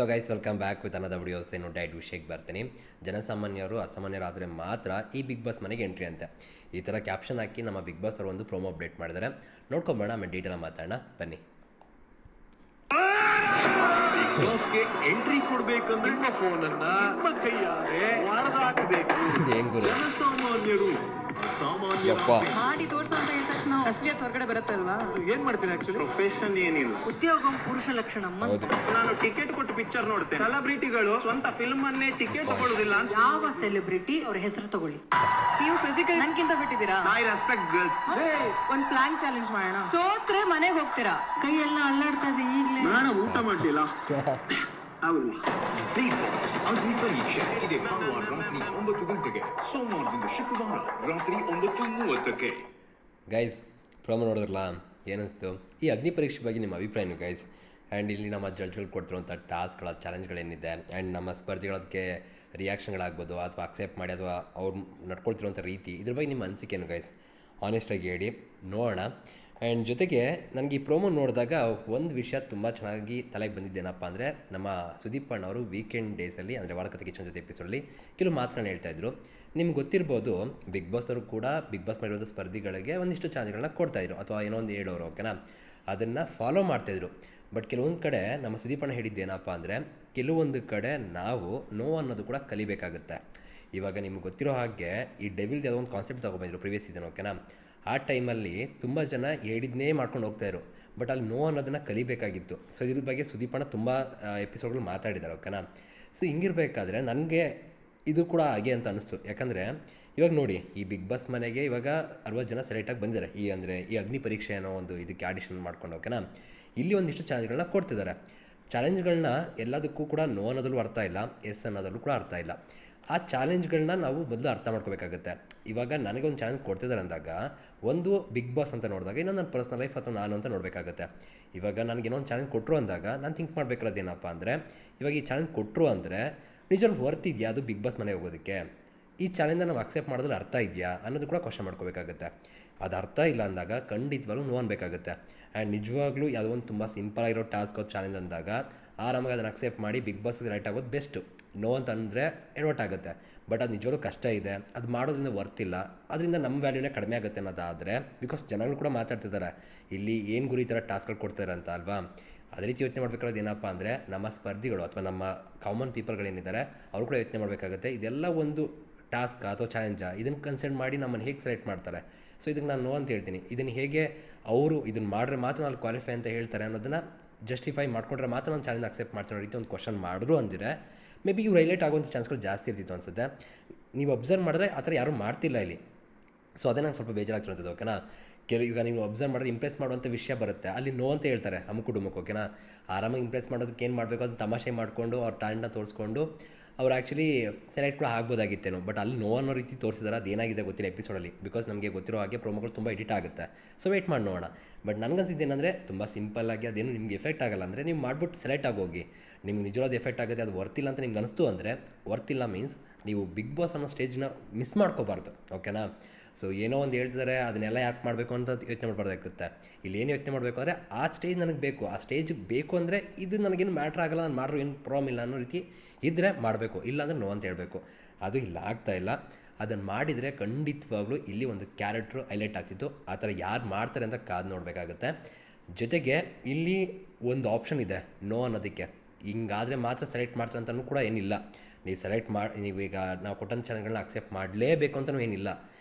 So guys welcome back with ಅನ್ನದ videos. ಏನು ಡೈಟ್ ವಿಷಯಕ್ಕೆ ಬರ್ತೀನಿ. ಜನಸಾಮಾನ್ಯರು ಅಸಾಮಾನ್ಯರಾದರೆ ಮಾತ್ರ ಈ ಬಿಗ್ ಬಾಸ್ ಮನೆಗೆ ಎಂಟ್ರಿ ಅಂತೆ ಈ ಥರ ಕ್ಯಾಪ್ಷನ್ ಹಾಕಿ ನಮ್ಮ ಬಿಗ್ ಬಾಸ್ ಅವರು ಒಂದು ಪ್ರೋಮೋ ಅಪ್ಡೇಟ್ ಮಾಡಿದ್ದಾರೆ. ನೋಡ್ಕೊಂಬೋಣ, ಆಮೇಲೆ ಡೀಟೇಲ್ ಮಾತಾಡೋಣ ಬನ್ನಿ. ಬಾಸ್ಗೆ ಎಂಟ್ರಿ ಕೊಡ್ಬೇಕಂದ್ರೆ ನಿಮ್ಮ ಫೋನ್ ಅನ್ನ ನಿಮ್ಮ ಕೈಯಾರೆ ವಾರದ ಹಾಕಬೇಕು. ಜನಸಾಮಾನ್ಯರು ಯಪ್ಪ ಮಾಡಿ ತೋರ್ಸು ಅಂತ ಹೇಳಿದ ತಕ್ಷಣ ಅಸಲಿಯತ್ ಹೊರಗಡೆ ಬರುತ್ತಲ್ವಾ? ಏನ್ ಮಾಡ್ತೀನಿ ಆಕ್ಚುಲಿ ಪ್ರೊಫೆಷನ್ ಏನಿಲ್ಲ. ಉದ್ಯೋಗ ಪುರುಷ ಲಕ್ಷಣ. ನಾನು ಟಿಕೆಟ್ ಕೊಟ್ಟು ಪಿಕ್ಚರ್ ನೋಡ್ತೇನೆ. ಸೆಲೆಬ್ರಿಟಿಗಳು ಸ್ವಂತ ಫಿಲ್ಮ್ ಅನ್ನೇ ಟಿಕೆಟ್ ತಗೊಳ್ಳೋದಿಲ್ಲ. ಯಾವ ಸೆಲೆಬ್ರಿಟಿ ಅವ್ರ ಹೆಸರು ತಗೊಳ್ಳಿ. ನೀವು ಫಿಸಿಕಲ್ ನನ್ಗಿಂತ ಬಿಟ್ಟಿದ್ದೀರಾ. I respect girls. ಒಂದ್ ಪ್ಲಾನ್ ಚಾಲೆಂಜ್ ಮಾಡೋಣ. ಸೋತ್ರೆ ಮನೆಗೆ ಹೋಗ್ತೀರಾ. ಕೈ ಎಲ್ಲ ಅಲ್ಲಾಡ್ತಾ ಇದೆ ಈಗಲೇ. ನಾನು ಊಟ ಮಾಡ್ಲಿಲ್ಲ. ಬಿಗ್ ಬಾಸ್ ಅಗ್ನಿ ಪರೀಕ್ಷೆ ಇದೆ ಭಾನುವಾರ ರಾತ್ರಿ 9 ಗಂಟೆಗೆ, ಸೋಮವಾರದಿಂದ ಶುಕ್ರವಾರ ರಾತ್ರಿ 9:30ಕ್ಕೆ. ಗೈಸ್ ಪ್ರೋಮೋ ನೋಡಿದ್ರಲ್ಲ, ಏನಿಸ್ತು? ಈ ಅಗ್ನಿ ಪರೀಕ್ಷೆ ಬಗ್ಗೆ ನಿಮ್ಮ ಅಭಿಪ್ರಾಯನು ಗೈಸ್? ಆ್ಯಂಡ್ ಇಲ್ಲಿ ನಮ್ಮ ಜಡ್ಜ್ಗಳು ಕೊಡ್ತಿರುವಂಥ ಟಾಸ್ಕ್ಗಳ ಚಾಲೆಂಜ್ಗಳೇನಿದೆ ಆ್ಯಂಡ್ ನಮ್ಮ ಸ್ಪರ್ಧಿಗಳದಕ್ಕೆ ರಿಯಾಕ್ಷನ್ಗಳಾಗ್ಬೋದು ಅಥವಾ ಅಕ್ಸೆಪ್ಟ್ ಮಾಡಿ ಅಥವಾ ಅವ್ರು ನಡ್ಕೊಳ್ತಿರುವಂಥ ರೀತಿ, ಇದ್ರ ಬಗ್ಗೆ ನಿಮ್ಮ ಅನಿಸಿಕೆನು ಗೈಸ್? ಆನೆಸ್ಟಾಗಿ ಹೇಳಿ ನೋಡೋಣ. ಆ್ಯಂಡ್ ಜೊತೆಗೆ ನನಗೆ ಈ ಪ್ರೋಮೋ ನೋಡಿದಾಗ ಒಂದು ವಿಷಯ ತುಂಬ ಚೆನ್ನಾಗಿ ತಲೆಗೆ ಬಂದಿದ್ದೇನಪ್ಪ ಅಂದರೆ, ನಮ್ಮ ಸುದೀಪ್ ಅಣ್ಣವರು ವೀಕೆಂಡ್ ಡೇಸಲ್ಲಿ ಅಂದರೆ ವಾರಕತೆ ಕಿಚನ್ ಜೊತೆ ಎಪಿಸೋಡಲ್ಲಿ ಕೆಲವು ಮಾತುಗಳನ್ನ ಹೇಳ್ತಾಯಿದ್ರು. ನಿಮ್ಗೆ ಗೊತ್ತಿರ್ಬೋದು, ಬಿಗ್ ಬಾಸ್ ಅವರು ಕೂಡ ಬಿಗ್ ಬಾಸ್ ಮಾಡಿರುವಂಥ ಸ್ಪರ್ಧಿಗಳಿಗೆ ಒಂದಿಷ್ಟು ಚಾಲೆಂಜ್ಗಳನ್ನ ಕೊಡ್ತಾಯಿದ್ರು ಅಥವಾ ಏನೋ ಒಂದು ಹೇಳೋರು, ಓಕೆನಾ? ಅದನ್ನು ಫಾಲೋ ಮಾಡ್ತಾಯಿದ್ರು. ಬಟ್ ಕೆಲವೊಂದು ಕಡೆ ನಮ್ಮ ಸುದೀಪಣ್ಣ ಹೇಳಿದ್ದೇನಪ್ಪ ಅಂದರೆ, ಕೆಲವೊಂದು ಕಡೆ ನಾವು ನೋ ಅನ್ನೋದು ಕೂಡ ಕಲಿಬೇಕಾಗುತ್ತೆ. ಇವಾಗ ನಿಮ್ಗೆ ಗೊತ್ತಿರೋ ಹಾಗೆ ಈ ಡೆವಿಲ್ದು ಯಾವುದೋ ಒಂದು ಕಾನ್ಸೆಪ್ಟ್ ತೊಗೊಬಂದಿದ್ರು ಪ್ರಿವಿಯಸ್ ಸೀಸನ್, ಓಕೆನಾ? ಆ ಟೈಮಲ್ಲಿ ತುಂಬ ಜನ ಹೇಳಿದ್ನೇ ಮಾಡ್ಕೊಂಡು ಹೋಗ್ತಾಯಿದ್ರು, ಬಟ್ ಅಲ್ಲಿ ನೋ ಅನ್ನೋದನ್ನು ಕಲಿಬೇಕಾಗಿತ್ತು. ಸೊ ಇದ್ರ ಬಗ್ಗೆ ಸುದೀಪಣ್ಣ ತುಂಬ ಎಪಿಸೋಡ್ಗಳು ಮಾತಾಡಿದ್ದಾರೆ, ಓಕೆನಾ? ಸೊ ಹಿಂಗಿರಬೇಕಾದ್ರೆ ನನಗೆ ಇದು ಕೂಡ ಹಾಗೆ ಅಂತ ಅನ್ನಿಸ್ತು. ಯಾಕಂದರೆ ಇವಾಗ ನೋಡಿ, ಈ ಬಿಗ್ ಬಾಸ್ ಮನೆಗೆ ಇವಾಗ 60 ಜನ ಸೆಲೆಕ್ಟಾಗಿ ಬಂದಿದ್ದಾರೆ. ಈ ಅಗ್ನಿ ಪರೀಕ್ಷೆ ಅನ್ನೋ ಒಂದು ಇದಕ್ಕೆ ಆಡಿಷನ್ ಮಾಡ್ಕೊಂಡು, ಓಕೆನಾ? ಇಲ್ಲಿ ಒಂದಿಷ್ಟು ಚಾಲೆಂಜ್ಗಳನ್ನ ಕೊಡ್ತಿದ್ದಾರೆ. ಚಾಲೆಂಜ್ಗಳನ್ನ ಎಲ್ಲದಕ್ಕೂ ಕೂಡ ನೋ ಅನ್ನೋದ್ರಲ್ಲೂ ಅರ್ಥ ಇಲ್ಲ, ಎಸ್ ಅನ್ನೋದ್ರಲ್ಲೂ ಕೂಡ ಅರ್ಥ ಇಲ್ಲ. ಆ ಚಾಲೆಂಜ್ಗಳನ್ನ ನಾವು ಮೊದಲು ಅರ್ಥ ಮಾಡ್ಕೋಬೇಕಾಗುತ್ತೆ. ಇವಾಗ ನನಗೊಂದು ಚಾಲೆಂಜ್ ಕೊಡ್ತಿದ್ದಾರೆ ಅಂದಾಗ, ಒಂದು ಬಿಗ್ ಬಾಸ್ ಅಂತ ನೋಡಿದಾಗ, ಇನ್ನೊಂದು ನನ್ನ ಪರ್ಸ್ನಲ್ ಲೈಫ್ ಅಥವಾ ನಾನು ಅಂತ ನೋಡಬೇಕಾಗುತ್ತೆ. ಇವಾಗ ನನಗೆ ಇನ್ನೊಂದು ಚಾಲೆಂಜ್ ಕೊಟ್ಟರು ಅಂದಾಗ ನಾನು ಥಿಂಕ್ ಮಾಡಬೇಕಾದೇನಪ್ಪ ಅಂದರೆ, ಇವಾಗ ಈ ಚಾಲೆಂಜ್ ಕೊಟ್ಟರು ಅಂದರೆ ನಿಜವಾಗ್ಲೂ ವರ್ತ್ ಇದೆಯಾ ಅದು ಬಿಗ್ ಬಾಸ್ ಮನೆಗೆ ಹೋಗೋದಕ್ಕೆ? ಈ ಚಾಲೆಂಜನ್ನು ನಾವು ಅಕ್ಸೆಪ್ಟ್ ಮಾಡೋದ್ರಲ್ಲಿ ಅರ್ಥ ಇದೆಯಾ ಅನ್ನೋದು ಕೂಡ ಕ್ವಶನ್ ಮಾಡ್ಕೋಬೇಕಾಗುತ್ತೆ. ಅದು ಅರ್ಥ ಇಲ್ಲ ಅಂದಾಗ ಖಂಡಿತವಾಗ್ಲೂ ನೋ ಅನ್ಬೇಕಾಗುತ್ತೆ. ಆ್ಯಂಡ್ ನಿಜವಾಗ್ಲೂ ಯಾವುದೋ ಒಂದು ತುಂಬ ಸಿಂಪಲ್ ಆಗಿರೋ ಟಾಸ್ಕ್ ಅದು ಚಾಲೆಂಜ್ ಅಂದಾಗ ಆರಾಮಾಗಿ ಅದನ್ನು ಅಕ್ಸೆಪ್ಟ್ ಮಾಡಿ ಬಿಗ್ ಬಾಸ್ಗೆ ರೈಟ್ ಆಗೋದು ಬೆಸ್ಟು. ನೋ ಅಂತ ಅಂದರೆ ಎಡವಟ್ ಆಗುತ್ತೆ, ಬಟ್ ಅದು ನಿಜವಾಗ್ಲೂ ಕಷ್ಟ ಇದೆ, ಅದು ಮಾಡೋದ್ರಿಂದ ವರ್ತಿಲ್ಲ, ಅದರಿಂದ ನಮ್ಮ ವ್ಯಾಲ್ಯೂನೇ ಕಡಿಮೆ ಆಗುತ್ತೆ ಅನ್ನೋದಾದರೆ, ಬಿಕಾಸ್ ಜನಗಳು ಕೂಡ ಮಾತಾಡ್ತಿದ್ದಾರೆ ಇಲ್ಲಿ ಏನು ಗುರಿ ಈ ಥರ ಟಾಸ್ಕ್ಗಳು ಕೊಡ್ತಾರೆ ಅಂತ ಅಲ್ವಾ? ಅದೇ ರೀತಿ ಯೋಚನೆ ಮಾಡಬೇಕಾದ್ರೆ ಏನಪ್ಪ ಅಂದರೆ, ನಮ್ಮ ಸ್ಪರ್ಧಿಗಳು ಅಥವಾ ನಮ್ಮ ಕಾಮನ್ ಪೀಪಲ್ಗಳೇನಿದ್ದಾರೆ ಅವರು ಕೂಡ ಯೋಚನೆ ಮಾಡಬೇಕಾಗುತ್ತೆ. ಇದೆಲ್ಲ ಒಂದು ಟಾಸ್ಕ್ ಅಥವಾ ಚಾಲೆಂಜಾ, ಇದನ್ನು ಕನ್ಸಿಡರ್ ಮಾಡಿ ನಮ್ಮನ್ನು ಹೇಗೆ ಸೆಲೆಕ್ಟ್ ಮಾಡ್ತಾರೆ? ಸೊ ಇದಕ್ಕೆ ನಾನು ನೋ ಅಂತ ಹೇಳ್ತೀನಿ. ಇದನ್ನು ಹೇಗೆ ಅವರು ಇದನ್ನು ಮಾಡಿದ್ರೆ ಮಾತ್ರ ನಾನು ಕ್ವಾಲಿಫೈ ಅಂತ ಹೇಳ್ತಾರೆ ಅನ್ನೋದನ್ನು ಜಸ್ಟಿಫೈ ಮಾಡ್ಕೊಂಡ್ರೆ ಮಾತ್ರ ನಾನು ಚಾಲೆಂಜ್ ಅಕ್ಸೆಪ್ಟ್ ಮಾಡ್ತೀನಿ ಅನ್ನೋ ರೀತಿ ಒಂದು ಕ್ವಶನ್ ಮಾಡಿದ್ರು ಅಂದರೆ ಮೇ ಬಿ ಇವ್ರು ಹೈಲೈಟ್ ಆಗುವಂಥ ಚಾನ್ಸ್ಗಳು ಜಾಸ್ತಿ ಇರ್ತಿತ್ತು ಅನ್ಸುತ್ತೆ. ನೀವು ಅಬ್ಸರ್ವ್ ಮಾಡಿದ್ರೆ ಆ ಥರ ಯಾರೂ ಮಾಡ್ತಿಲ್ಲ ಇಲ್ಲಿ. ಸೊ ಅದೇ ನಂಗೆ ಸ್ವಲ್ಪ ಬೇಜಾರಾಗ್ತಿರೋಂಥದ್ದು, ಓಕೆನಾ? ಈಗ ನೀವು ಅಬ್ಸರ್ವ್ ಮಾಡಿದ್ರೆ ಇಂಪ್ರೆಸ್ ಮಾಡುವಂಥ ವಿಷಯ ಬರುತ್ತೆ, ಅಲ್ಲಿ ನೋ ಅಂತ ಹೇಳ್ತಾರೆ ಅಮುಕು ಡುಮುಕ್, ಓಕೆನಾ? ಆರಾಮಾಗಿ ಇಂಪ್ರೆಸ್ ಮಾಡೋದಕ್ಕೆ ಏನು ಮಾಡಬೇಕು ಅದನ್ನು ತಮಾಷೆ ಮಾಡಿಕೊಂಡು ಅವ್ರ ಟ್ಯಾಲೆಂಟ್ನ ತೋರಿಸ್ಕೊಂಡು ಅವ್ರು ಆ್ಯಕ್ಚುಲಿ ಸೆಲೆಕ್ಟ್ ಕೂಡ ಆಗ್ಬೋದಾಗಿತ್ತೇನೋ, ಬಟ್ ಅಲ್ಲಿ ನೋ ಅನ್ನೋ ರೀತಿ ತೋರಿಸಿದಾರೆ. ಅದೇನಾಗಿದೆ ಗೊತ್ತಿಲ್ಲ ಎಪಿಸೋಡಲ್ಲಿ, ಬಿಕಾಸ್ ನಮಗೆ ಗೊತ್ತಿರೋ ಹಾಗೆ ಪ್ರೋಮೋಗಳು ತುಂಬ ಎಡಿಟ್ ಆಗುತ್ತೆ. ಸೊ ವೇಟ್ ಮಾಡಿ ನೋಡೋಣ. ಬಟ್ ನನಗನ್ಸಿದ್ದೇನೆಂದರೆ, ತುಂಬ ಸಿಂಪಲ್ಲಾಗಿ ಅದೇನು ನಿಮ್ಗೆ ಎಫೆಕ್ಟ್ ಆಗೋಲ್ಲ ಅಂದರೆ ನೀವು ಮಾಡ್ಬಿಟ್ಟು ಸೆಲೆಕ್ಟ್ ಆಗೋಗಿ. ನಿಮ್ಗೆ ನಿಜವಾದ ಎಫೆಕ್ಟ್ ಆಗುತ್ತೆ, ಅದು ವರ್ತಿಲ್ಲ ಅಂತ ನಿಮ್ಗೆ ಅನಿಸ್ತು ಅಂದರೆ, ವರ್ತಿಲ್ಲ ಮೀನ್ಸ್ ನೀವು ಬಿಗ್ ಬಾಸ್ ಅನ್ನೋ ಸ್ಟೇಜ್ನ ಮಿಸ್ ಮಾಡ್ಕೋಬಾರ್ದು, ಓಕೆನಾ? ಸೊ ಏನೋ ಒಂದು ಹೇಳ್ತಿದ್ದಾರೆ, ಅದನ್ನೆಲ್ಲ ಯಾಕೆ ಮಾಡಬೇಕು ಅಂತ ಯೋಚನೆ ಮಾಡಬಾರ್ದಾಗುತ್ತೆ. ಇಲ್ಲಿ ಏನು ಯೋಚನೆ ಮಾಡಬೇಕು ಅಂದರೆ, ಆ ಸ್ಟೇಜ್ ನನಗೆ ಬೇಕು, ಆ ಸ್ಟೇಜ್ ಬೇಕು ಅಂದರೆ ಇದು ನನಗೇನು ಮ್ಯಾಟ್ರ್ ಆಗೋಲ್ಲ, ನಾನು ಮಾಡ್ರು ಏನು ಪ್ರಾಬ್ಲಮ್ ಇಲ್ಲ ಅನ್ನೋ ರೀತಿ ಇದ್ದರೆ ಮಾಡಬೇಕು, ಇಲ್ಲಾಂದರೆ ನೋ ಅಂತ ಹೇಳಬೇಕು. ಅದು ಇಲ್ಲ, ಆಗ್ತಾಯಿಲ್ಲ. ಅದನ್ನು ಮಾಡಿದರೆ ಖಂಡಿತವಾಗ್ಲೂ ಇಲ್ಲಿ ಒಂದು ಕ್ಯಾರೆಕ್ಟ್ರು ಹೈಲೈಟ್ ಆಗ್ತಿತ್ತು. ಆ ಥರ ಯಾರು ಮಾಡ್ತಾರೆ ಅಂತ ಕಾದು ನೋಡಬೇಕಾಗುತ್ತೆ. ಜೊತೆಗೆ ಇಲ್ಲಿ ಒಂದು ಆಪ್ಷನ್ ಇದೆ ನೋ ಅನ್ನೋದಕ್ಕೆ. ಹಿಂಗಾದರೆ ಮಾತ್ರ ಸೆಲೆಕ್ಟ್ ಮಾಡ್ತಾರೆ ಅಂತಲೂ ಕೂಡ ಏನಿಲ್ಲ. ನೀವು ಸೆಲೆಕ್ಟ್ ಮಾಡಿ ನೀವೀಗ ನಾವು ಕೊಟ್ಟಂಥ ಚಾನೆಲ್ಗಳನ್ನ ಅಕ್ಸೆಪ್ಟ್ ಮಾಡಲೇಬೇಕು ಅಂತಲೂ ಏನಿಲ್ಲ.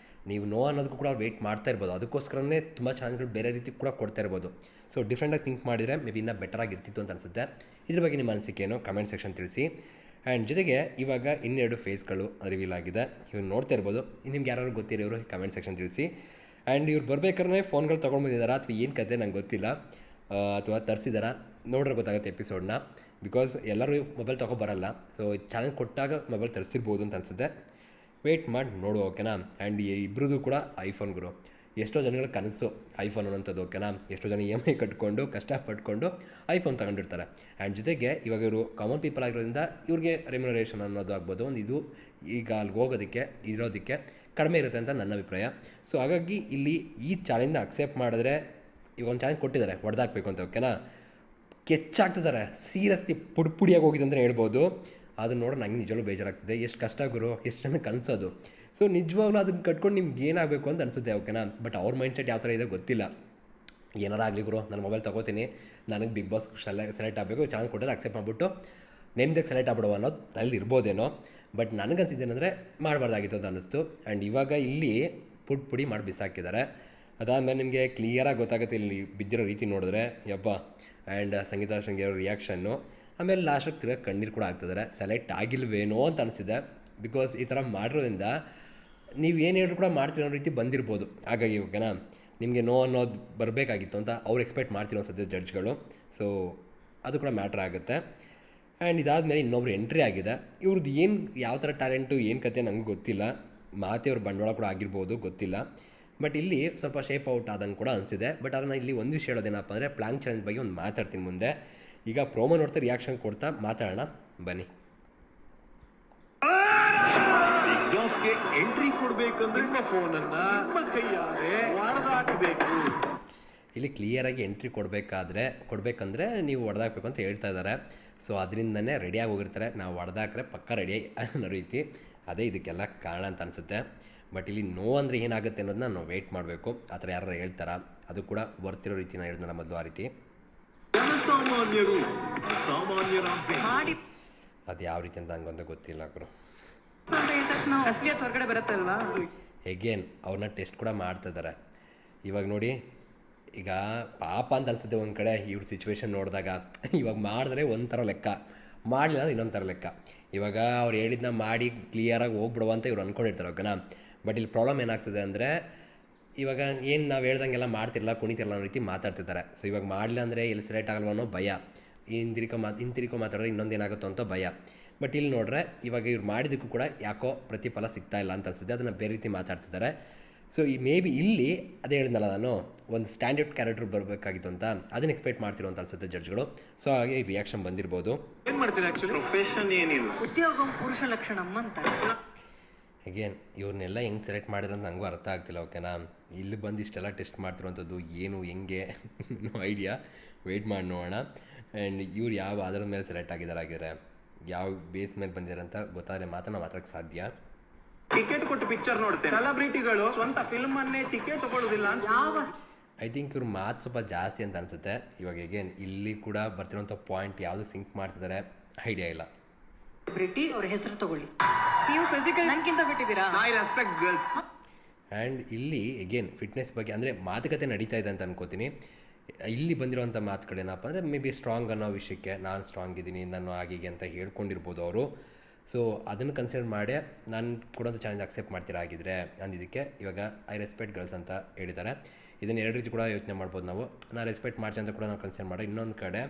ನೀವು ನೋ ಅನ್ನೋದಕ್ಕೂ ಕೂಡ ವೆಯ್ಟ್ ಮಾಡ್ತಾ ಇರ್ಬೋದು. ಅದಕ್ಕೋಸ್ಕರನೇ ತುಂಬ ಚಾನೆಲ್ಗಳು ಬೇರೆ ರೀತಿ ಕೂಡ ಕೊಡ್ತಾ ಇರ್ಬೋದು. ಸೊ ಡಿಫ್ರೆಂಟಾಗಿ ಥಿಂಕ್ ಮಾಡಿದರೆ ಮೇ ಬಿ ಇನ್ನೂ ಬೆಟರಾಗಿರ್ತಿತ್ತು ಅಂತ ಅನಿಸುತ್ತೆ. ಇದ್ರ ಬಗ್ಗೆ ನಿಮ್ಮ ಅನಿಸಿಕೆಯನ್ನು ಕಮೆಂಟ್ ಸೆಕ್ಷನ್ ತಿಳಿಸಿ. ಆ್ಯಂಡ್ ಜೊತೆಗೆ ಇವಾಗ ಇನ್ನೆರಡು ಫೇಸ್ಗಳು ರಿವೀಲ್ ಆಗಿದೆ, ಇವ್ರು ನೋಡ್ತಾ ಇರ್ಬೋದು. ನಿಮ್ಗೆ ಯಾರು ಗೊತ್ತಿರೋರು ಕಮೆಂಟ್ ಸೆಕ್ಷನ್ ತಿಳಿಸಿ. ಆ್ಯಂಡ್ ಇವ್ರು ಬರ್ಬೇಕಾದ್ರೆ ಫೋನ್ಗಳು ತೊಗೊಂಡು ಬಂದಿದ್ದಾರಾ ಅಥವಾ ಏನು ಕತೆ ನಂಗೆ ಗೊತ್ತಿಲ್ಲ, ಅಥವಾ ತರಿಸಿದಾರಾ ನೋಡ್ರೆ ಗೊತ್ತಾಗುತ್ತೆ ಎಪಿಸೋಡ್ನ. ಬಿಕಾಸ್ ಎಲ್ಲರೂ ಮೊಬೈಲ್ ತೊಗೊಬರಲ್ಲ, ಸೊ ಚಾಲೆಂಜ್ ಕೊಟ್ಟಾಗ ಮೊಬೈಲ್ ತರಿಸಿರ್ಬೋದು ಅಂತ ಅನಿಸುತ್ತೆ. ವೆಯ್ಟ್ ಮಾಡಿ ನೋಡುವ, ಓಕೆನಾ? ಆ್ಯಂಡ್ ಇಬ್ಬರದು ಕೂಡ ಐಫೋನ್ಗಳು. ಎಷ್ಟೋ ಜನಗಳ ಕನಸು ಐಫೋನ್ ಅನ್ನೋಂಥದ್ದು, ಓಕೆನಾ? ಎಷ್ಟೋ ಜನ EMI ಕಟ್ಕೊಂಡು ಕಷ್ಟಪಟ್ಕೊಂಡು ಐಫೋನ್ ತಗೊಂಡಿರ್ತಾರೆ. ಆ್ಯಂಡ್ ಜೊತೆಗೆ ಇವಾಗ ಇವರು ಕಾಮನ್ ಪೀಪಲ್ ಆಗಿರೋದ್ರಿಂದ ಇವ್ರಿಗೆ ರೆಮ್ಯುನರೇಷನ್ ಅನ್ನೋದು ಆಗ್ಬೋದು, ಒಂದು ಇದು ಈಗ ಅಲ್ಲಿಗೆ ಹೋಗೋದಕ್ಕೆ ಇರೋದಕ್ಕೆ ಕಡಿಮೆ ಇರುತ್ತೆ ಅಂತ ನನ್ನ ಅಭಿಪ್ರಾಯ. ಸೊ ಹಾಗಾಗಿ ಇಲ್ಲಿ ಈ ಚಾಲೆಂಜ್ನ ಅಕ್ಸೆಪ್ಟ್ ಮಾಡಿದ್ರೆ, ಈಗ ಒಂದು ಚಾಲೆಂಜ್ ಕೊಟ್ಟಿದ್ದಾರೆ ಹೊಡೆದಾಕಬೇಕು ಅಂತ, ಓಕೆನಾ? ಕೆಚ್ಚಾಗ್ತಿದ್ದಾರೆ, ಸೀರಿಯಸ್ಲಿ ಪುಡಿಯಾಗಿ ಹೋಗಿದೆ ಅಂತಲೇ ಹೇಳ್ಬೋದು. ಅದನ್ನ ನೋಡಿ ನಂಗೆ ನಿಜವಾಗ್ಲೂ ಬೇಜಾರಾಗ್ತಿದೆ. ಎಷ್ಟು ಕಷ್ಟ ಗುರು, ಎಷ್ಟು ಜನಕ್ಕೆ ಅನ್ಸೋದು. ಸೊ ನಿಜವಾಗ್ಲೂ ಅದನ್ನು ಕಟ್ಕೊಂಡು ನಿಮ್ಗೆ ಏನಾಗಬೇಕು ಅಂತ ಅನಿಸುತ್ತೆ, ಓಕೆನಾ. ಬಟ್ ಅವ್ರ ಮೈಂಡ್ಸೆಟ್ ಯಾವ ಥರ ಇದೆ ಗೊತ್ತಿಲ್ಲ. ಏನಾರು ಆಗಲಿ ಗುರು, ನಾನು ಮೊಬೈಲ್ ತೊಗೋತೀನಿ, ನನಗೆ ಬಿಗ್ ಬಾಸ್ ಸೆಲೆಕ್ಟ್ ಆಗಬೇಕು, ಚಾನ್ಸ್ ಕೊಟ್ಟರೆ ಅಕ್ಸೆಪ್ಟ್ ಮಾಡಿಬಿಟ್ಟು ನೇಮ್ದಾಗ ಸೆಲೆಕ್ಟ್ ಆಗ್ಬಿಡುವ ಅನ್ನೋದು ಅಲ್ಲಿ ಇರ್ಬೋದೇನೋ. ಬಟ್ ನನಗನ್ಸಿದ್ದೇನೆಂದರೆ ಮಾಡಬಾರ್ದಾಗಿತ್ತು ಅಂತ ಅನ್ನಿಸ್ತು. ಆ್ಯಂಡ್ ಇವಾಗ ಇಲ್ಲಿ ಪುಡಿ ಮಾಡಿ ಬಿಸಾಕಿದ್ದಾರೆ. ಅದಾದಮೇಲೆ ನಿಮಗೆ ಕ್ಲಿಯರಾಗಿ ಗೊತ್ತಾಗುತ್ತೆ ಇಲ್ಲಿ ಬಿದ್ದಿರೋ ರೀತಿ ನೋಡಿದ್ರೆ, ಯಬ್ಬ. ಆ್ಯಂಡ್ ಸಂಗೀತ ಶೃಂಗೇರಿ ರೀಯಾಕ್ಷನ್ನು, ಆಮೇಲೆ ಲಾಸ್ಟಿಗೆ ತಿರ್ಗಿ ಕಣ್ಣೀರು ಕೂಡ ಆಗ್ತಿದ್ದಾರೆ. ಸೆಲೆಕ್ಟ್ ಆಗಿಲ್ವೇನೋ ಅಂತ ಅನಿಸಿದೆ. ಬಿಕಾಸ್ ಈ ಥರ ಮಾಡಿರೋದ್ರಿಂದ ನೀವು ಏನು ಹೇಳಿದ್ರು ಕೂಡ ಮಾಡ್ತಿರೋ ರೀತಿ ಬಂದಿರ್ಬೋದು. ಹಾಗಾಗಿ ಓಕೆನಾ, ನಿಮಗೆ ನೋ ಅನ್ನೋದು ಬರಬೇಕಾಗಿತ್ತು ಅಂತ ಅವ್ರು ಎಕ್ಸ್ಪೆಕ್ಟ್ ಮಾಡ್ತಿರೋ ಸದ್ಯ ಜಡ್ಜ್ಗಳು. ಸೊ ಅದು ಕೂಡ ಮ್ಯಾಟ್ರ್ ಆಗುತ್ತೆ. ಆ್ಯಂಡ್ ಇದಾದಮೇಲೆ ಇನ್ನೊಬ್ರು ಎಂಟ್ರಿ ಆಗಿದೆ. ಇವ್ರದ್ದು ಏನು ಯಾವ ಥರ ಟ್ಯಾಲೆಂಟು ಏನು ಕತೆ ನಂಗೆ ಗೊತ್ತಿಲ್ಲ. ಅವ್ರ ಬಂಡವಾಳ ಕೂಡ ಆಗಿರ್ಬೋದು, ಗೊತ್ತಿಲ್ಲ. ಬಟ್ ಇಲ್ಲಿ ಸ್ವಲ್ಪ ಶೇಪ್ ಔಟ್ ಆದಂಗೆ ಕೂಡ ಅನಿಸಿದೆ. ಬಟ್ ಅದನ್ನು ಇಲ್ಲಿ ಒಂದು ವಿಷಯ ಹೇಳೋದೇನಪ್ಪ ಅಂದರೆ ಪ್ಲಾಂಕ್ ಚಾಲೆಂಜ್ ಬಗ್ಗೆ ಒಂದು ಮಾತಾಡ್ತೀನಿ ಮುಂದೆ. ಈಗ ಪ್ರೋಮೋ ನೋಡ್ತಾ ರಿಯಾಕ್ಷನ್ ಕೊಡ್ತಾ ಮಾತಾಡೋಣ ಬನ್ನಿ. ಬಿಗ್ ಬಾಸ್ಗೆ ಎಂಟ್ರಿ ಕೊಡ್ಬೇಕಂದ್ರೆ ನಿಮ್ಮ ಫೋನನ್ನ ನಿಮ್ಮ ಕೈಯಾರೆ ಹೊಡೆದಾಕಬೇಕು. ಇಲ್ಲಿ ಕ್ಲಿಯರಾಗಿ ಎಂಟ್ರಿ ಕೊಡಬೇಕಂದ್ರೆ ನೀವು ಹೊಡೆದಾಕಬೇಕು ಅಂತ ಹೇಳ್ತಾ ಇದ್ದಾರೆ. ಸೊ ಅದರಿಂದನೇ ರೆಡಿಯಾಗಿ ಹೋಗಿರ್ತಾರೆ. ನಾವು ಹೊಡೆದಾಕ್ರೆ ಪಕ್ಕ ರೆಡಿ ಅನ್ನೋ ರೀತಿ. ಅದೇ ಇದಕ್ಕೆಲ್ಲ ಕಾರಣ ಅಂತ ಅನಿಸುತ್ತೆ. ಬಟ್ ಇಲ್ಲಿ ನೋ ಅಂದರೆ ಏನಾಗುತ್ತೆ ಅನ್ನೋದನ್ನ ನಾವು ವೆಯ್ಟ್ ಮಾಡಬೇಕು. ಆ ಥರ ಯಾರು ಹೇಳ್ತಾರ, ಅದು ಕೂಡ ಬರ್ತಿರೋ ರೀತಿನ ಹೇಳಿದ್ನ ಮೊದಲು ಆ ರೀತಿ. ಜನಸಾಮಾನ್ಯರು ಅಸಾಮಾನ್ಯರಾಗಬೇಕು. ಅದು ಯಾವ ರೀತಿ ಅಂತ ಹಂಗಂತ ಗೊತ್ತಿಲ್ಲ ಗುರು. ಅಸಲಿಯತ್ ಹೊರಗಡೆ ಬರುತ್ತಲ್ವಾ. ಎಗೇನ್ ಅವ್ರನ್ನ ಟೆಸ್ಟ್ ಕೂಡ ಮಾಡ್ತಿದ್ದಾರೆ. ಇವಾಗ ನೋಡಿ, ಈಗ ಪಾಪ ಅಂತ ಅನ್ಸುತ್ತೆ ಒಂದು ಕಡೆ ಇವ್ರ ಸಿಚುವೇಶನ್ ನೋಡಿದಾಗ. ಇವಾಗ ಮಾಡಿದ್ರೆ ಒಂಥರ ಲೆಕ್ಕ, ಮಾಡಲಿಲ್ಲ ಅಂದ್ರೆ ಇನ್ನೊಂದು ಥರ ಲೆಕ್ಕ. ಇವಾಗ ಅವ್ರು ಹೇಳಿದ್ನ ಮಾಡಿ ಕ್ಲಿಯರಾಗಿ ಹೋಗ್ಬಿಡುವ ಅಂತ ಇವ್ರು ಅಂದ್ಕೊಂಡಿರ್ತಾರೆ, ಓಕೆನಾ. ಬಟ್ ಇಲ್ಲಿ ಪ್ರಾಬ್ಲಮ್ ಏನಾಗ್ತದೆ ಅಂದರೆ, ಇವಾಗ ಏನು ನಾವು ಹೇಳ್ದಂಗೆಲ್ಲ ಮಾಡ್ತಿರಲ್ಲ, ಕುಣಿತಿರಲ್ಲ ಅನ್ನೋ ರೀತಿ ಮಾತಾಡ್ತಿದ್ದಾರೆ. ಸೊ ಇವಾಗ ಮಾಡಲಿಲ್ಲ ಅಂದರೆ ಎಲ್ಲಿ ಸೆಲೆಕ್ಟ್ ಆಗಲ್ವ ಅನ್ನೋ ಭಯ, ಹಿಂತಿರಿಕೋ ಮಾತಾಡಿದ್ರೆ ಇನ್ನೊಂದು ಏನಾಗುತ್ತೋ ಅಂತ ಭಯ. ಬಟ್ ಇಲ್ಲಿ ನೋಡ್ರೆ ಇವಾಗ ಇವ್ರು ಮಾಡಿದ್ದಕ್ಕೂ ಕೂಡ ಯಾಕೋ ಪ್ರತಿಫಲ ಸಿಗ್ತಾ ಇಲ್ಲ ಅಂತ ಅನಿಸುತ್ತೆ. ಅದನ್ನು ಬೇರೆ ರೀತಿ ಮಾತಾಡ್ತಿದ್ದಾರೆ. ಸೊ ಈ ಮೇ ಬಿ ಇಲ್ಲಿ ಅದೇ ಹೇಳಿದ್ನಲ್ಲ ನಾನು, ಒಂದು ಸ್ಟ್ಯಾಂಡರ್ಡ್ ಕ್ಯಾರೆಕ್ಟರ್ ಬರಬೇಕಾಗಿತ್ತು ಅಂತ ಅದನ್ನು ಎಕ್ಸ್ಪೆಕ್ಟ್ ಮಾಡ್ತಿರೋ ಅಂತ ಅನಿಸುತ್ತೆ ಜಡ್ಜ್ಗಳು. ಸೊ ಹಾಗೆ ಈ ರಿಯಾಕ್ಷನ್ ಬಂದಿರ್ಬೋದು. ಏನ್ ಮಾಡ್ತೀರಾ ಆಕ್ಚುಲಿ? ಪ್ರೊಫೆಷನ್ ಏನಿಲ್ಲ, ಉದ್ಯೋಗ ಪುರುಷ ಲಕ್ಷಣಂ ಅಂತ. ಅಗೇನ್ ಇವ್ರನ್ನೆಲ್ಲ ಹೆಂಗೆ ಸೆಲೆಕ್ಟ್ ಮಾಡಿರೋದು ನನಗೂ ಅರ್ಥ ಆಗ್ತಿಲ್ಲ, ಓಕೆನಾ. ಇಲ್ಲಿ ಬಂದು ಇಷ್ಟೆಲ್ಲ ಟೆಸ್ಟ್ ಮಾಡ್ತಿರೋವಂಥದ್ದು ಏನು ಹೆಂಗೆ ನೋ ಐಡಿಯಾ. ವೆಯ್ಟ್ ಮಾಡಿ ನೋಡೋಣ. ಆ್ಯಂಡ್ ಇವ್ರು ಯಾವ ಆಧಾರದ ಮೇಲೆ ಸೆಲೆಕ್ಟ್ ಆಗಿದ್ದಾರೆ, ಯಾವ ಬೇಸ್ ಮೇಲೆ ಬಂದಿದ್ದಾರೆ ಅಂತ ಗೊತ್ತಾದರೆ ಮಾತ್ರ ನಾವು ಮಾತಾಡೋಕ್ಕೆ ಸಾಧ್ಯ. ಟಿಕೆಟ್ ಕೊಟ್ಟು ಪಿಕ್ಚರ್ ನೋಡ್ತಾರೆ. ಸೆಲೆಬ್ರಿಟಿಗಳು ಸ್ವಂತ ಫಿಲ್ಮ್ ಅನ್ನೇ ಟಿಕೆಟ್ ತಗೊಳ್ಳೋದಿಲ್ಲ. ಐ ಥಿಂಕ್ ಇವ್ರ ಮಾತು ಸ್ವಲ್ಪ ಜಾಸ್ತಿ ಅಂತ ಅನಿಸುತ್ತೆ. ಇವಾಗ ಅಗೇನ್ ಇಲ್ಲಿ ಕೂಡ ಬರ್ತಿರೋಂಥ ಪಾಯಿಂಟ್ ಯಾವುದು ಸಿಂಕ್ ಮಾಡ್ತಿದ್ದಾರೆ ಐಡಿಯಾ ಇಲ್ಲ. ಸೆಲೆಬ್ರಿಟಿ ಅವ್ರ ಹೆಸರು ತಗೊಳ್ಳಿ. ನೀವು ಫಿಸಿಕಲ್ ನನಗಿಂತ ಬಿಟ್ಟಿದ್ದೀರಾ. I respect girls. ಆ್ಯಂಡ್ ಇಲ್ಲಿ ಅಗೇನ್ ಫಿಟ್ನೆಸ್ ಬಗ್ಗೆ ಅಂದರೆ ಮಾತುಕತೆ ನಡೀತಾ ಇದೆ ಅಂತ ಅನ್ಕೋತೀನಿ. ಇಲ್ಲಿ ಬಂದಿರೋಂಥ ಮಾತುಗಳೇನಪ್ಪ ಅಂದರೆ ಮೇ ಬಿ ಸ್ಟ್ರಾಂಗ್ ಅನ್ನೋ ವಿಷಯಕ್ಕೆ ನಾನು ಸ್ಟ್ರಾಂಗ್ ಇದ್ದೀನಿ, ನಾನು ಹಾಗೆ ಅಂತ ಹೇಳ್ಕೊಂಡಿರ್ಬೋದು ಅವರು. ಸೊ ಅದನ್ನು ಕನ್ಸಿಡರ್ ಮಾಡಿ ನಾನು ಕೊಡೋಂಥ ಚಾಲೆಂಜ್ ಅಕ್ಸೆಪ್ಟ್ ಮಾಡ್ತೀರಾ ಆಗಿದ್ರೆ ಅಂದಿದ್ದಕ್ಕೆ ಇವಾಗ ಐ ರೆಸ್ಪೆಕ್ಟ್ ಗರ್ಲ್ಸ್ ಅಂತ ಹೇಳಿದ್ದಾರೆ. ಇದನ್ನು ಎರಡು ರೀತಿ ಕೂಡ ಯೋಚನೆ ಮಾಡ್ಬೋದು ನಾವು. ನಾನು ರೆಸ್ಪೆಕ್ಟ್ ಮಾಡ್ತೀನಿ ಅಂತ ಕೂಡ ನಾವು ಕನ್ಸಿಡರ್ ಮಾಡಿ, ಇನ್ನೊಂದು ಕಡೆ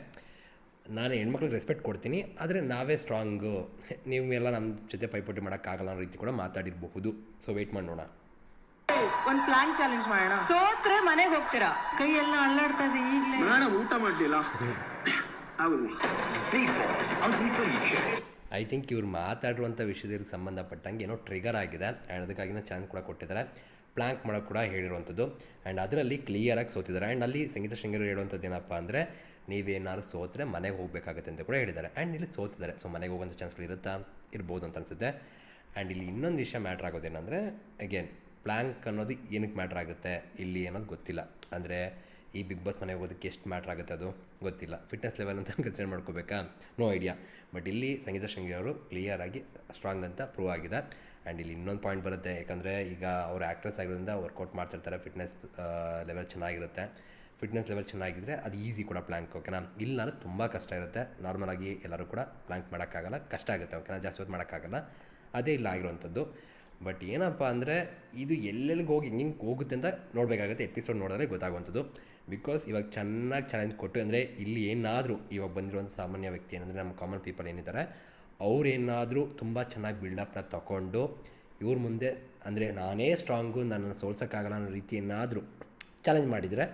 ನಾನು ಹೆಣ್ಮಕ್ಳಿಗೆ ರೆಸ್ಪೆಕ್ಟ್ ಕೊಡ್ತೀನಿ, ಆದರೆ ನಾವೇ ಸ್ಟ್ರಾಂಗು, ನೀವೆಲ್ಲ ನಮ್ಮ ಜೊತೆ ಪೈಪೋಟಿ ಮಾಡೋಕ್ಕಾಗಲ್ಲ ಅನ್ನೋ ರೀತಿ ಕೂಡ ಮಾತಾಡಿರಬಹುದು. ಸೊ ವೆಯ್ಟ್ ಮಾಡಿ ನೋಡೋಣ. ಒಂದು ಪ್ಲಾನ್ ಚಾಲೆಂಜ್ ಮಾಡೋಣ. ಸೋತ್ರೆ ಮನೆಗೆ ಹೋಗ್ತೀರಾ. ಕೈಯೆಲ್ಲ ಅಲ್ಲಾಡ್ತಾ ಇದೆ ಈಗಲೇ. ಮೇಡಮ್ ಊಟ ಮಾಡಲಿಲ್ಲ. ಬಿಗ್ ಬಾಸ್ ಅಗ್ನಿ ಪರೀಕ್ಷೆ. ಐ ಥಿಂಕ್ ಇವ್ರು ಮಾತಾಡಿರುವಂಥ ವಿಷಯದಲ್ಲಿ ಸಂಬಂಧಪಟ್ಟಂಗೆ ಏನೋ ಟ್ರಿಗರ್ ಆಗಿದೆ. ಆ್ಯಂಡ್ ಅದಕ್ಕಾಗಿನ ಚಾನ್ಸ್ ಕೂಡ ಕೊಟ್ಟಿದ್ದಾರೆ. ಪ್ಲ್ಯಾಂಕ್ ಮಾಡೋಕ್ಕೆ ಕೂಡ ಹೇಳಿರುವಂಥದ್ದು. ಆ್ಯಂಡ್ ಅದರಲ್ಲಿ ಕ್ಲಿಯರಾಗಿ ಸೋತಿದ್ದಾರೆ. ಆ್ಯಂಡ್ ಅಲ್ಲಿ ಸಂಗೀತ ಶೃಂಗೇರಿ ಹೇಳುವಂಥದ್ದು ಏನಪ್ಪ ಅಂದರೆ, ನೀವೇನಾದ್ರು ಸೋತ್ರೆ ಮನೆಗೆ ಹೋಗಬೇಕಾಗುತ್ತೆ ಅಂತ ಕೂಡ ಹೇಳಿದ್ದಾರೆ. ಆ್ಯಂಡ್ ಇಲ್ಲಿ ಸೋತಿದ್ದಾರೆ. ಸೊ ಮನೆಗೆ ಹೋಗೋಂಥ ಚಾನ್ಸ್ಗಳು ಇರ್ಬೋದು ಅಂತ ಅನಿಸುತ್ತೆ. ಆ್ಯಂಡ್ ಇಲ್ಲಿ ಇನ್ನೊಂದು ವಿಷಯ ಮ್ಯಾಟ್ರ್ ಆಗೋದೇನೆಂದರೆ, ಅಗೇನ್ ಪ್ಲ್ಯಾಂಕ್ ಅನ್ನೋದು ಏನಕ್ಕೆ ಮ್ಯಾಟ್ರ್ ಆಗುತ್ತೆ ಇಲ್ಲಿ ಅನ್ನೋದು ಗೊತ್ತಿಲ್ಲ. ಅಂದರೆ ಈ ಬಿಗ್ ಬಾಸ್ ಮನೆಗೆ ಹೋಗೋದಕ್ಕೆ ಎಷ್ಟು ಮ್ಯಾಟ್ರ್ ಆಗುತ್ತೆ ಅದು ಗೊತ್ತಿಲ್ಲ. ಫಿಟ್ನೆಸ್ ಲೆವೆಲ್ ಅಂತ ಕನ್ಸಿಡರ್ ಮಾಡ್ಕೋಬೇಕಾ, ನೋ ಐಡಿಯಾ. ಬಟ್ ಇಲ್ಲಿ ಸಂಗೀತ ಶೃಂಗೇರಿ ಅವರು ಕ್ಲಿಯರಾಗಿ ಸ್ಟ್ರಾಂಗ್ ಅಂತ ಪ್ರೂವ್ ಆಗಿದೆ. ಆ್ಯಂಡ್ ಇಲ್ಲಿ ಇನ್ನೊಂದು ಪಾಯಿಂಟ್ ಬರುತ್ತೆ. ಯಾಕಂದರೆ ಈಗ ಅವರು ಆ್ಯಕ್ಟ್ರೆಸ್ ಆಗಿರೋದ್ರಿಂದ ವರ್ಕೌಟ್ ಮಾಡ್ತಿರ್ತಾರೆ. ಫಿಟ್ನೆಸ್ ಲೆವೆಲ್ ಚೆನ್ನಾಗಿರುತ್ತೆ. ಫಿಟ್ನೆಸ್ ಲೆವೆಲ್ ಚೆನ್ನಾಗಿದ್ದರೆ ಅದು ಈಸಿ ಕೂಡ ಪ್ಲ್ಯಾಂಕ್, ಓಕೆನಾ. ಇಲ್ಲ ಅಂದರೆ ತುಂಬ ಕಷ್ಟ ಇರುತ್ತೆ. ನಾರ್ಮಲಾಗಿ ಎಲ್ಲರೂ ಕೂಡ ಪ್ಲ್ಯಾಂಕ್ ಮಾಡೋಕ್ಕಾಗಲ್ಲ, ಕಷ್ಟ ಆಗುತ್ತೆ, ಓಕೆನಾ. ಜಾಸ್ತಿ ಹೊತ್ತು ಮಾಡೋಕ್ಕಾಗಲ್ಲ. ಅದೇ ಇಲ್ಲ ಆಗಿರೋವಂಥದ್ದು. ಬಟ್ ಏನಪ್ಪ ಅಂದರೆ ಇದು ಎಲ್ಲೆಲ್ಲಿಗೆ ಹೋಗಿ ಹೆಂಗೆ ಹೋಗುತ್ತೆ ಅಂತ ನೋಡಬೇಕಾಗುತ್ತೆ. ಎಪಿಸೋಡ್ ನೋಡಿದ್ರೆ ಗೊತ್ತಾಗುವಂಥದ್ದು. ಬಿಕಾಸ್ ಇವಾಗ ಚೆನ್ನಾಗಿ ಚಾಲೆಂಜ್ ಕೊಟ್ಟು, ಅಂದರೆ ಇಲ್ಲಿ ಏನಾದರೂ ಇವಾಗ ಬಂದಿರುವಂಥ ಸಾಮಾನ್ಯ ವ್ಯಕ್ತಿ ಏನಂದರೆ ನಮ್ಮ ಕಾಮನ್ ಪೀಪಲ್ ಏನಿದ್ದಾರೆ, ಅವರೇನಾದರೂ ತುಂಬ ಚೆನ್ನಾಗಿ ಬಿಲ್ಡಪ್ನ ತಗೊಂಡು ಇವ್ರ ಮುಂದೆ ಅಂದರೆ ನಾನೇ ಸ್ಟ್ರಾಂಗು, ನನ್ನನ್ನು ಸೋಲ್ಸೋಕ್ಕಾಗಲ್ಲ ಅನ್ನೋ ರೀತಿ ಏನಾದರೂ ಚಾಲೆಂಜ್ ಮಾಡಿದರೆ,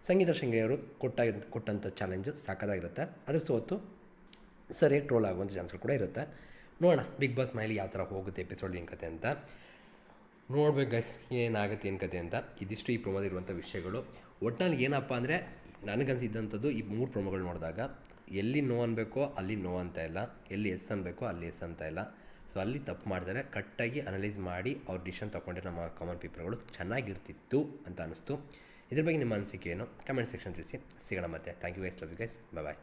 ಸಂಗೀತ ಶೃಂಗೇರಿ ಅವರು ಕೊಟ್ಟಂಥ ಚಾಲೆಂಜು ಸಾಕಾಗಿರುತ್ತೆ. ಅದ್ರ ಸೋತು ಸರಿಯಾಗಿ ಟ್ರೋಲ್ ಆಗುವಂಥ ಚಾನ್ಸ್ಗಳು ಕೂಡ ಇರುತ್ತೆ. ನೋಡೋಣ ಬಿಗ್ ಬಾಸ್ ಮನೇಲಿ ಯಾವ ಥರ ಹೋಗುತ್ತೆ ಎಪಿಸೋಡ್ ಏನು ಕತೆ ಅಂತ ನೋಡ್ಬೇಕು ಗೈಸ್, ಏನಾಗುತ್ತೆ ಏನು ಕತೆ ಅಂತ. ಇದಿಷ್ಟು ಈ ಪ್ರೊಮೋದಲ್ಲಿರುವಂಥ ವಿಷಯಗಳು. ಒಟ್ಟಿನಲ್ಲಿ ಏನಪ್ಪ ಅಂದರೆ ನನಗನ್ಸಿದ್ದಂಥದ್ದು ಈ 3 ಪ್ರೊಮೋಗಳು ನೋಡಿದಾಗ ಎಲ್ಲಿ ನೋ ಅನ್ಬೇಕೋ ಅಲ್ಲಿ ನೋ ಅಂತ ಇಲ್ಲ, ಎಲ್ಲಿ ಎಸ್ ಅನ್ಬೇಕೋ ಅಲ್ಲಿ ಎಸ್ ಅಂತ ಇಲ್ಲ. ಸೊ ಅಲ್ಲಿ ತಪ್ಪು ಮಾಡಿದರೆ ಕರೆಕ್ಟಾಗಿ ಅನಲೈಸ್ ಮಾಡಿ ಅವ್ರ ಡಿಸಿಷನ್ ತೊಗೊಂಡ್ರೆ ನಮ್ಮ ಕಾಮನ್ ಪೀಪಲ್ಗಳು ಚೆನ್ನಾಗಿರ್ತಿತ್ತು ಅಂತ ಅನ್ನಿಸ್ತು. ಇದ್ರ ಬಗ್ಗೆ ನಿಮ್ಮ ಅನಿಸಿಕೆ ಏನು ಕಮೆಂಟ್ ಸೆಕ್ಷನ್ ತಿಳಿಸಿ. ಸಿಗೋಣ ಮತ್ತೆ. Thank you guys, love you guys, bye.